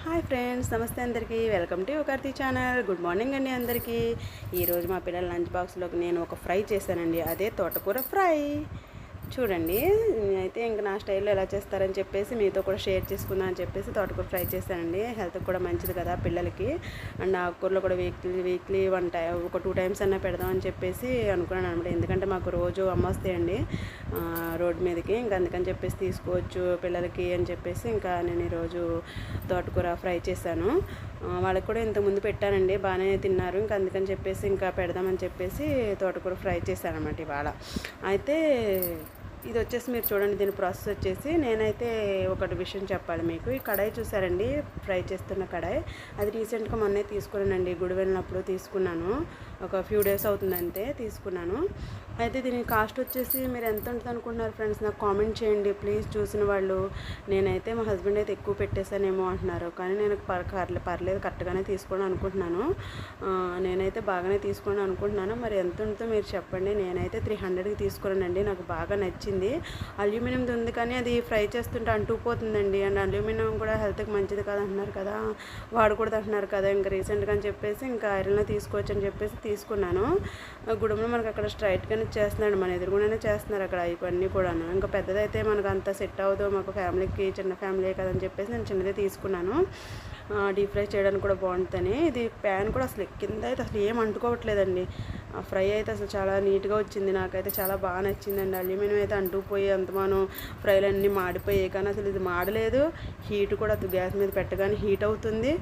Hi friends, నమస్తే అందరికీ. Welcome to Yuvakarthi channel. Good morning అండి అందరికీ. ఈరోజు మా పిల్లల లంచ్ బాక్స్లోకి నేను ఒక ఫ్రై చేశానండి. అదే తోటకూర ఫ్రై. చూడండి, నేనైతే ఇంక నా స్టైల్లో ఎలా చేస్తారని చెప్పేసి మీతో కూడా షేర్ చేసుకుందాం అని చెప్పేసి తోటకూర ఫ్రై చేశానండి. హెల్త్కి కూడా మంచిది కదా పిల్లలకి. అండ్ ఆకుకూరలో కూడా వీక్లీ వన్ టైం ఒక 2 టైమ్స్ అన్నా పెడదాం అని చెప్పేసి అనుకున్నాను అనమాట. ఎందుకంటే మాకు రోజు అమ్మొస్తాయండి రోడ్డు మీదకి. ఇంకా అందుకని చెప్పేసి తీసుకోవచ్చు పిల్లలకి అని చెప్పేసి ఇంకా నేను ఈరోజు తోటకూర ఫ్రై చేశాను. వాళ్ళకి కూడా ఇంతకుముందు పెట్టానండి, బాగానే తిన్నారు. ఇంకా అందుకని చెప్పేసి ఇంకా పెడదామని చెప్పేసి తోటకూర ఫ్రై చేశాను అనమాట ఇవాళ. అయితే ఇది వచ్చేసి మీరు చూడండి, దీని ప్రాసెస్ వచ్చేసి నేనైతే ఒకటి విషయం చెప్పాలి మీకు. ఈ కడాయి చూసారండి, ఫ్రై చేస్తున్న కడాయి, అది రీసెంట్గా మొన్నే తీసుకున్నానండి. గుడి వెళ్ళినప్పుడు తీసుకున్నాను, ఒక ఫ్యూ డేస్ అవుతుందంటే తీసుకున్నాను. అయితే దీని కాస్ట్ వచ్చేసి మీరు ఎంత ఉంటుంది అనుకుంటున్నారు ఫ్రెండ్స్? నాకు కామెంట్ చేయండి ప్లీజ్. చూసిన వాళ్ళు నేనైతే మా హస్బెండ్ అయితే ఎక్కువ పెట్టేశానేమో అంటున్నారు, కానీ నేను పర్లేదు కరెక్ట్గానే తీసుకోండి అనుకుంటున్నాను. నేనైతే బాగానే తీసుకోండి అనుకుంటున్నాను. మరి ఎంత ఉంటుందో మీరు చెప్పండి. నేనైతే 300కి తీసుకున్నానండి. నాకు బాగా నచ్చింది. అల్యూమినియంది ఉంది కానీ అది ఫ్రై చేస్తుంటే అంటుకుపోతుందండి. అండ్ అల్యూమినియం కూడా హెల్త్కి మంచిది కాదు అంటున్నారు కదా, వాడకూడదు అంటున్నారు కదా. ఇంకా రీసెంట్గా అని చెప్పేసి ఇంకా ఐరన్లో తీసుకోవచ్చు అని చెప్పేసి తీసుకున్నాను. గుడంలో మనకు అక్కడ స్ట్రైట్గానే చేస్తున్నాడు, మన ఎదురుగునే చేస్తున్నారు అక్కడ ఇవన్నీ కూడాను. ఇంకా పెద్దదైతే మనకు అంత సెట్ అవ్వదు, మాకు ఫ్యామిలీకి చిన్న ఫ్యామిలీ కదని చెప్పేసి నేను చిన్నదే తీసుకున్నాను. డీప్ ఫ్రై చేయడానికి కూడా బాగుంటుందని. ఇది ప్యాన్ కూడా అసలు కింద అయితే అసలు ఏం అంటుకోవట్లేదండి. ఫ్రై అయితే అసలు చాలా నీట్గా వచ్చింది. నాకైతే చాలా బాగా నచ్చిందండి. అల్యూమినియం అయితే అంటుకుపోయి అంతమానం ఫ్రైలు అన్నీ మాడిపోయాయి, కానీ అసలు ఇది మాడలేదు. హీట్ కూడా గ్యాస్ మీద పెట్టగానే హీట్ అవుతుంది.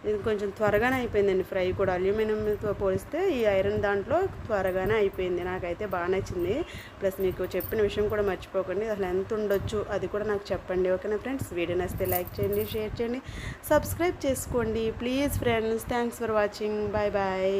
ఇది కొంచెం త్వరగానే అయిపోయిందండి ఫ్రై కూడా. అల్యూమినియంతో పోలిస్తే ఈ ఐరన్ దాంట్లో త్వరగానే అయిపోయింది. నాకైతే బాగా నచ్చింది. ప్లస్ మీకు చెప్పిన విషయం కూడా మర్చిపోకండి, అసలు ఎంత ఉండొచ్చు అది కూడా నాకు చెప్పండి. ఓకేనా ఫ్రెండ్స్? వీడియో నచ్చితే లైక్ చేయండి, షేర్ చేయండి, సబ్స్క్రైబ్ చేసుకోండి please friends. Thanks for watching. Bye bye.